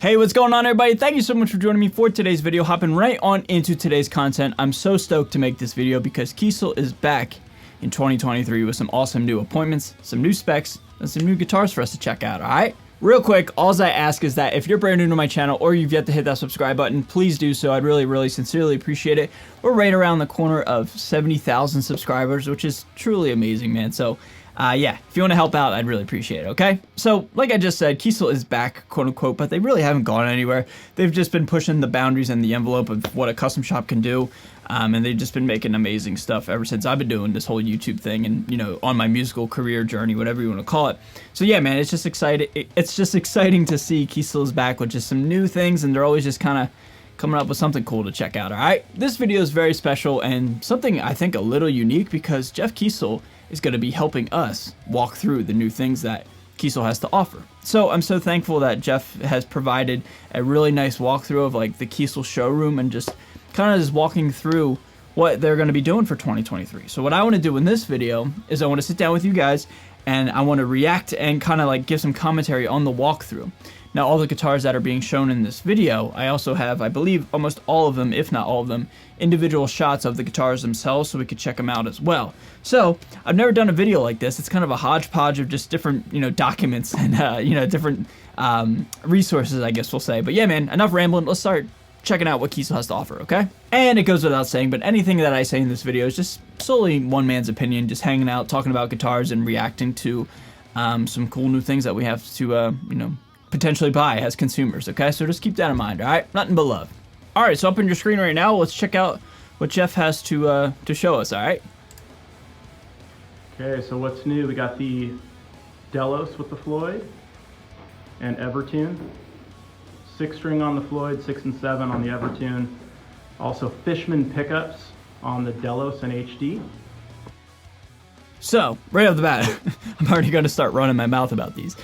Hey, what's going on, everybody? Thank you so much for joining me for today's video. Hopping right on into today's content. I'm so stoked to make this video because Kiesel is back in 2023 with some awesome new appointments, some new specs, and some new guitars for us to check out, alright? Real quick, all I ask is that if you're brand new to my channel or you've yet to hit that subscribe button, please do so. I'd really sincerely appreciate it. We're right around the corner of 70,000 subscribers, which is truly amazing, man. So yeah, if you want to help out, I'd really appreciate it, okay? So, like I just said, Kiesel is back, quote-unquote, but they really haven't gone anywhere. They've just been pushing the boundaries and the envelope of what a custom shop can do, and they've just been making amazing stuff ever since I've been doing this whole YouTube thing and, you know, on my musical career journey, whatever you want to call it. So, yeah, man, it's just exciting. It's just exciting to see Kiesel is back with just some new things, and they're always just kind of coming up with something cool to check out, alright? This video is very special and something I think a little unique because Jeff Kiesel is going to be helping us walk through the new things that Kiesel has to offer. So I'm so thankful that Jeff has provided a really nice walkthrough of like the Kiesel showroom and just kind of just walking through what they're going to be doing for 2023. So what I want to do in this video is I want to sit down with you guys and I want to react and kind of like give some commentary on the walkthrough. Now, all the guitars that are being shown in this video, I also have, I believe, almost all of them, if not all of them, individual shots of the guitars themselves so we could check them out as well. So, I've never done a video like this. It's kind of a hodgepodge of just different, you know, documents and, you know, different resources, I guess we'll say. But yeah, man, enough rambling. Let's start checking out what Kiesel has to offer, okay? And it goes without saying, but anything that I say in this video is just solely one man's opinion, just hanging out, talking about guitars and reacting to some cool new things that we have to, you know, potentially buy as consumers, okay? So just keep that in mind, all right? Nothing but love. All right, so up on your screen right now, let's check out what Jeff has to show us, all right? Okay, so what's new? We got the Delos with the Floyd and Evertune. 6-string on the Floyd, 6 and 7 on the Evertune. Also Fishman pickups on the Delos and HD. So, right off the bat, I'm already going to start running my mouth about these.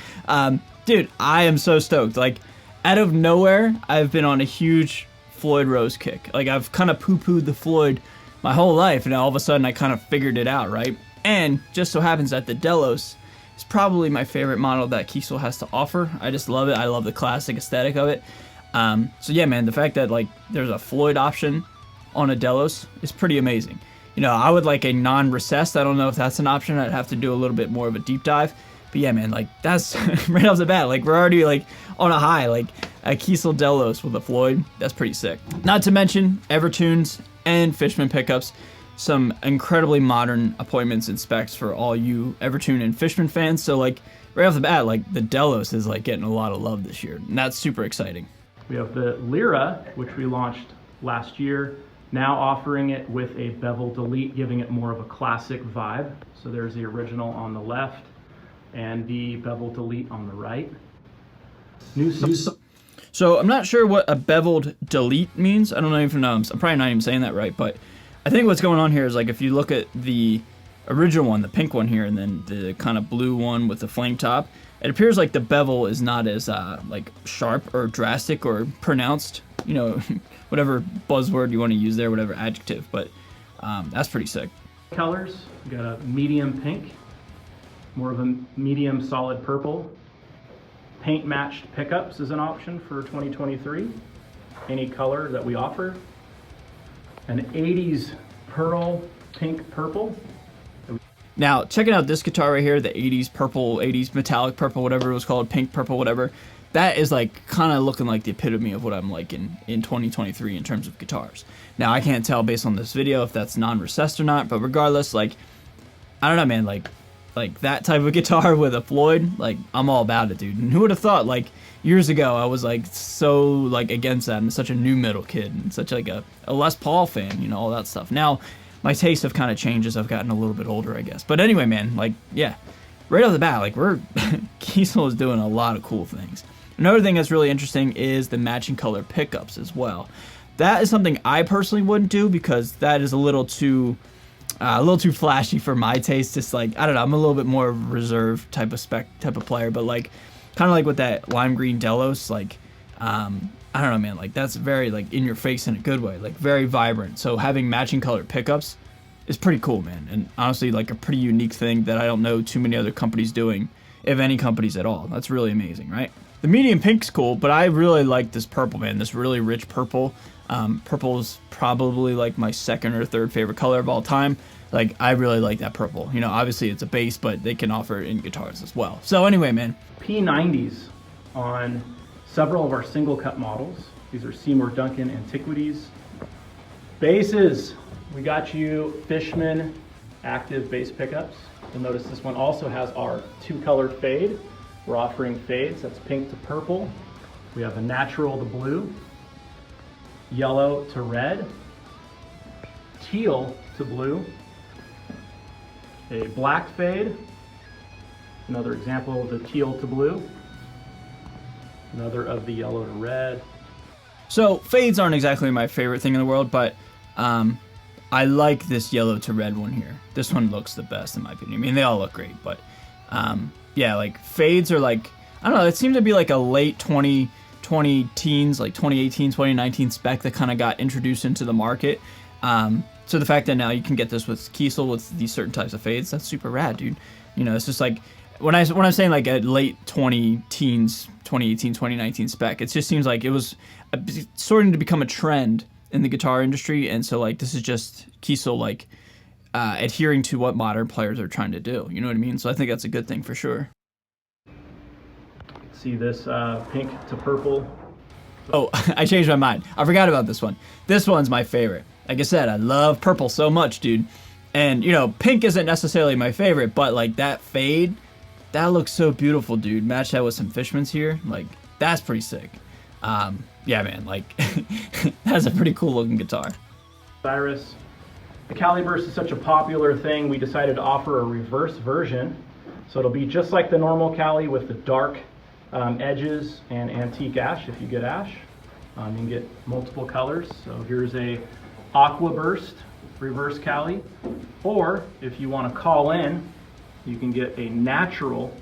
Dude, I am so stoked. Like, out of nowhere, I've been on a huge Floyd Rose kick. Like, I've kind of poo-pooed the Floyd my whole life, and all of a sudden I kind of figured it out, right? And just so happens that the Delos is probably my favorite model that Kiesel has to offer. I just love it. I love the classic aesthetic of it. So yeah, man, the fact that, like, there's a Floyd option on a Delos is pretty amazing. You know, I would like a non-recessed. I don't know if that's an option. I'd have to do a little bit more of a deep dive. But yeah, man, like, that's right off the bat. Like, we're already, like, on a high. Like, a Kiesel Delos with a Floyd. That's pretty sick. Not to mention Evertunes and Fishman pickups. Some incredibly modern appointments and specs for all you Evertune and Fishman fans. So, like, right off the bat, like, the Delos is, like, getting a lot of love this year. And that's super exciting. We have the Lira, which we launched last year. Now offering it with a bevel delete, giving it more of a classic vibe. So there's the original on the left and the bevel delete on the right. So I'm not sure what a beveled delete means. I don't even know. I'm probably not even saying that right, but I think what's going on here is, like, if you look at the original one, the pink one here, and then the kind of blue one with the flame top, it appears like the bevel is not as like sharp or drastic or pronounced, you know, whatever buzzword you want to use there, whatever adjective, but that's pretty sick. Colors, we got a medium pink, more of a medium solid purple. Paint matched pickups is an option for 2023. Any color that we offer. An 80s pearl pink purple. Now, checking out this guitar right here, the 80s purple, 80s metallic purple, whatever it was called, pink purple, whatever. That is, like, kind of looking like the epitome of what I'm like in 2023 in terms of guitars. Now, I can't tell based on this video if that's non-recessed or not, but regardless, like, I don't know, man, like that type of guitar with a Floyd, like, I'm all about it, dude. And who would have thought, like, years ago, I was, like, so, like, against that, and such a new metal kid, and such, like, a Les Paul fan, you know, all that stuff. Now, my tastes have kind of changed as I've gotten a little bit older, I guess. But anyway, man, like, yeah, right off the bat, like, Kiesel is doing a lot of cool things. Another thing that's really interesting is the matching color pickups as well. That is something I personally wouldn't do because that is a little too flashy for my taste. Just like, I don't know, I'm a little bit more reserved type of player, but like, kind of like with that lime green Delos, like, I don't know, man, like, that's very, like, in your face in a good way, like, very vibrant. So having matching colored pickups is pretty cool, man, and honestly, like, a pretty unique thing that I don't know too many other companies doing, if any companies at all. That's really amazing, right? The medium pink's cool, but I really like this purple, man. This really rich purple. Purple is probably like my second or third favorite color of all time. Like, I really like that purple. You know, obviously it's a base, but they can offer it in guitars as well. So anyway, man. P90s on several of our single cut models. These are Seymour Duncan Antiquities. Basses, we got you Fishman active bass pickups. You'll notice this one also has our 2-color fade. We're offering fades, that's pink to purple. We have a natural to blue, yellow to red, teal to blue, a black fade, another example of the teal to blue, another of the yellow to red. So fades aren't exactly my favorite thing in the world, but I like this yellow to red one here. This one looks the best in my opinion. I mean, they all look great, but yeah, like fades are like, I don't know, it seemed to be like a late 2020 teens, like 2018, 2019 spec that kind of got introduced into the market. So the fact that now you can get this with Kiesel with these certain types of fades, that's super rad, dude. You know, it's just like, when I'm saying like a late 20-teens, 2018, 2019 spec, it just seems like it was starting to become a trend in the guitar industry, and so like this is just Kiesel like adhering to what modern players are trying to do. You know what I mean? So I think that's a good thing for sure. See this pink to purple. Oh, I changed my mind. I forgot about this one. This one's my favorite. Like I said, I love purple so much, dude. And, you know, pink isn't necessarily my favorite, but, like, that fade, that looks so beautiful, dude. Match that with some Fishmans here. Like, that's pretty sick. Yeah, man, like, that's a pretty cool-looking guitar. Cyrus. The Cali Burst is such a popular thing, we decided to offer a reverse version. So it'll be just like the normal Cali with the dark edges and antique ash, if you get ash. You can get multiple colors. So here's a Aqua Burst reverse Cali, or if you want to call in, you can get a natural,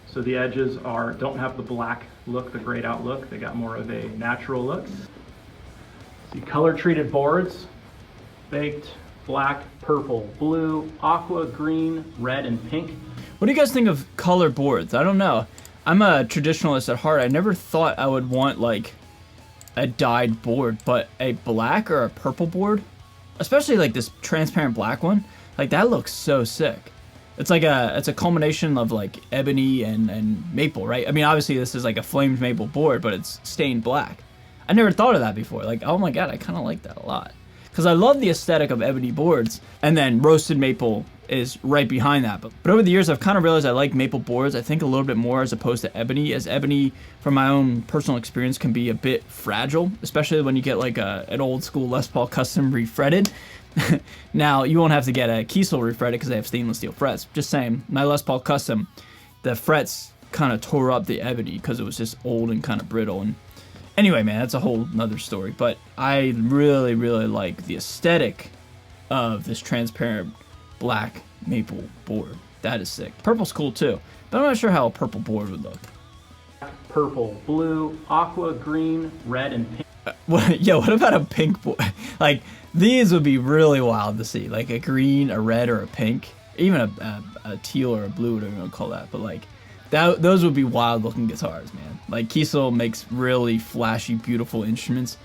so the edges don't have the black look, the grayed out look, they got more of a natural look. See, color treated boards, baked, black, purple, blue, aqua, green, red, and pink. What do you guys think of color boards? I don't know. I'm a traditionalist at heart. I never thought I would want like a dyed board, but a black or a purple board, especially like this transparent black one, like that looks so sick. It's like it's a culmination of like ebony and maple, right? I mean, obviously this is like a flamed maple board, but it's stained black. I never thought of that before. Like, oh my god, I kind of like that a lot. Because I love the aesthetic of ebony boards, and then roasted maple is right behind that. But over the years, I've kind of realized I like maple boards, I think a little bit more as opposed to ebony, as ebony, from my own personal experience, can be a bit fragile, especially when you get like an old school Les Paul custom refretted. Now, you won't have to get a Kiesel refretted because they have stainless steel frets. Just saying, my Les Paul custom, the frets kind of tore up the ebony because it was just old and kind of brittle. And anyway, man, that's a whole nother story. But I really, really like the aesthetic of this transparent black maple board. That is sick. Purple's cool too, but I'm not sure how a purple board would look. Purple, blue, aqua, green, red, and pink. What about a pink board? Like, these would be really wild to see. Like a green, a red, or a pink. Even a teal or a blue, whatever you want to call that. But like, those would be wild looking guitars, man. Like, Kiesel makes really flashy, beautiful instruments.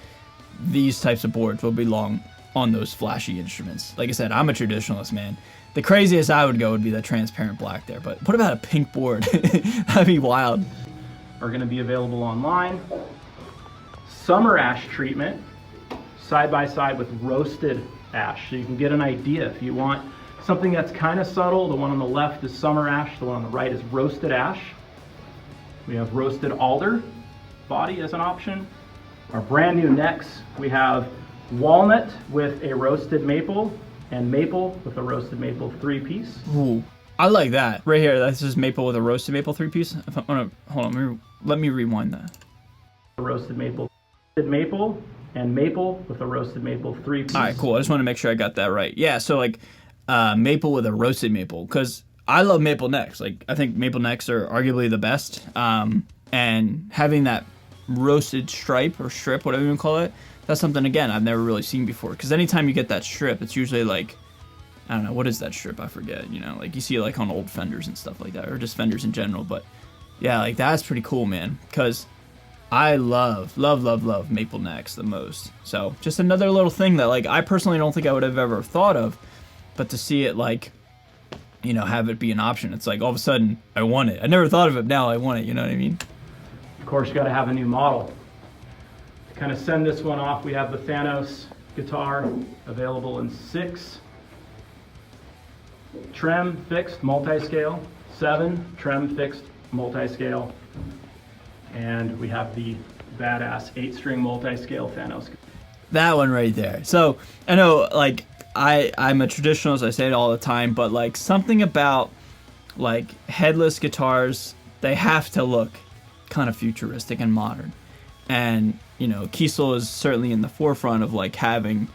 These types of boards will belong on those flashy instruments. Like I said, I'm a traditionalist, man. The craziest I would go would be the transparent black there. But what about a pink board? That'd be wild. Are going to be available online. Summer ash treatment, side by side with roasted ash. So you can get an idea. If you want something that's kind of subtle, the one on the left is summer ash, the one on the right is roasted ash. We have roasted alder body as an option. Our brand new necks, we have walnut with a roasted maple and maple with a roasted maple 3-piece. Ooh, I like that. Right here, that's just maple with a roasted maple 3-piece. If I want to, hold on, let me rewind that. Roasted maple and maple with a roasted maple 3-piece. All right, cool. I just want to make sure I got that right. Yeah, so like maple with a roasted maple, because I love maple necks. Like, I think maple necks are arguably the best. And having that roasted stripe or strip, whatever you want to call it, that's something, again, I've never really seen before. Because anytime you get that strip, it's usually like, I don't know, what is that strip? I forget, you know, like you see it like on old Fenders and stuff like that, or just Fenders in general. But Yeah, like that's pretty cool, man. Because I love maple necks the most. So just another little thing that like I personally don't think I would have ever thought of, but to see it like, you know, have it be an option, it's like all of a sudden I want it. I never thought of it, now I want it. You know what I mean? Of course, you got to have a new model. To kind of send this one off, we have the Thanos guitar available in 6 trem fixed multi-scale, 7 trem fixed multi-scale, and we have the badass 8-string multi-scale Thanos. That one right there. So I know like I'm a traditionalist, I say it all the time, but like something about like headless guitars, they have to look kind of futuristic and modern. And you know, Kiesel is certainly in the forefront of like having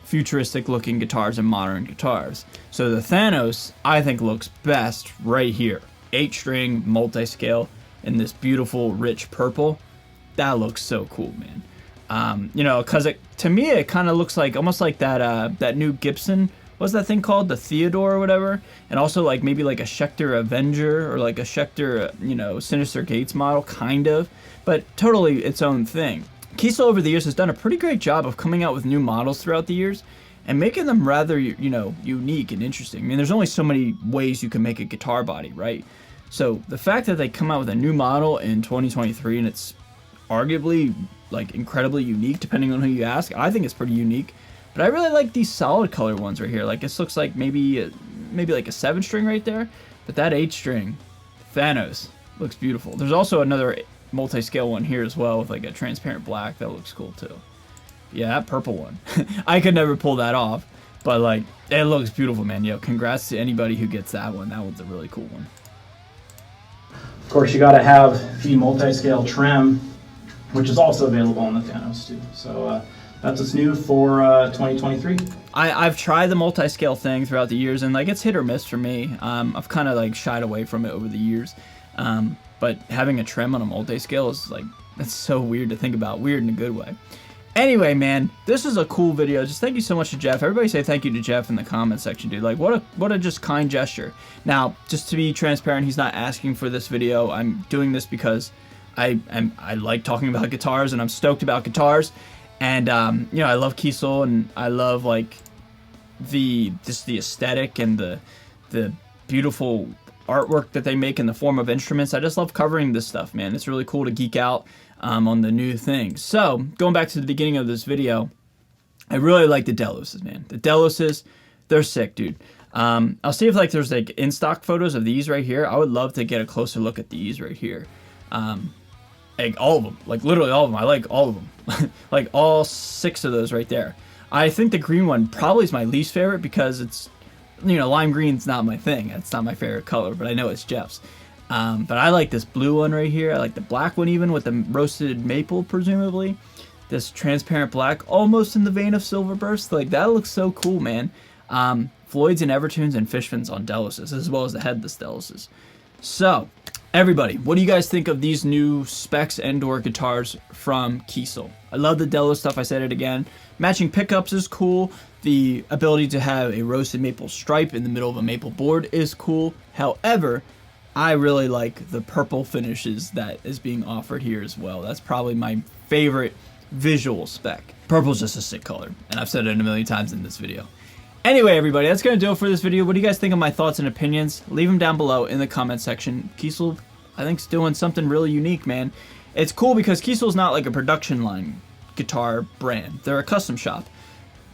futuristic looking guitars and modern guitars. So the Thanos, I think, looks best right here. 8-string multi-scale in this beautiful rich purple. That looks so cool, man. You know, because to me it kind of looks like almost like that new Gibson, what's that thing called, the Theodore or whatever, and also like maybe like a Schecter Avenger or like a Schecter, you know, Sinister Gates model, kind of, but totally its own thing. Kiesel over the years has done a pretty great job of coming out with new models throughout the years and making them rather, you know, unique and interesting. I mean, there's only so many ways you can make a guitar body, right? So the fact that they come out with a new model in 2023 and it's arguably like incredibly unique depending on who you ask, I think it's pretty unique. But I really like these solid color ones right here. Like this looks like maybe like a 7-string right there, but that 8-string Thanos looks beautiful. There's also another multi-scale one here as well with like a transparent black that looks cool too. Yeah, that purple one. I could never pull that off, but like it looks beautiful, man. Yo, congrats to anybody who gets that one. That one's a really cool one. Of course, you got to have the multi-scale trim, which is also available on the Thanos too. So that's what's new for 2023. I've tried the multi-scale thing throughout the years, and like it's hit or miss for me. I've kind of like shied away from it over the years. But having a trem on a multi-scale is like, that's so weird to think about. Weird in a good way. Anyway, man, this is a cool video. Just thank you so much to Jeff. Everybody say thank you to Jeff in the comment section, dude. Like, what a just kind gesture. Now, just to be transparent, he's not asking for this video. I'm doing this because I like talking about guitars, and I'm stoked about guitars. And, you know, I love Kiesel, and I love, like, the aesthetic and the beautiful artwork that they make in the form of instruments. I just love covering this stuff, man. It's really cool to geek out on the new things. So, going back to the beginning of this video, I really like the Deloses, man. The Deloses, they're sick, dude. I'll see if like there's like in-stock photos of these right here. I would love to get a closer look at these right here. Like all of them, like literally all of them. I like all of them. Like all 6 of those right there. I think the green one probably is my least favorite because it's, you know, lime green's not my thing. It's not my favorite color, but I know it's Jeff's. But I like this blue one right here. I like the black one even with the roasted maple, presumably. This transparent black, almost in the vein of Silver Burst. Like, that looks so cool, man. Floyd's and Evertunes and Fishmans on Deloses, as well as the headless Deloses. So, everybody, what do you guys think of these new specs and/or guitars from Kiesel? I love the Delos stuff, I said it again. Matching pickups is cool. The ability to have a roasted maple stripe in the middle of a maple board is cool. However, I really like the purple finishes that is being offered here as well. That's probably my favorite visual spec. Purple's just a sick color, and I've said it a million times in this video. Anyway, everybody, that's going to do it for this video. What do you guys think of my thoughts and opinions? Leave them down below in the comment section. Kiesel, I think, is doing something really unique, man. It's cool because Kiesel's not like a production line guitar brand. They're a custom shop,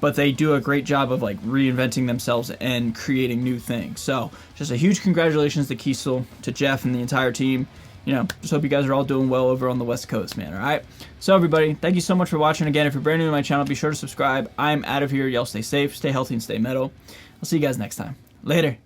but they do a great job of like reinventing themselves and creating new things. So just a huge congratulations to Kiesel, to Jeff, and the entire team. You know, just hope you guys are all doing well over on the West Coast, man. All right. So everybody, thank you so much for watching. Again, if you're brand new to my channel, be sure to subscribe. I'm out of here. Y'all stay safe, stay healthy, and stay metal. I'll see you guys next time. Later.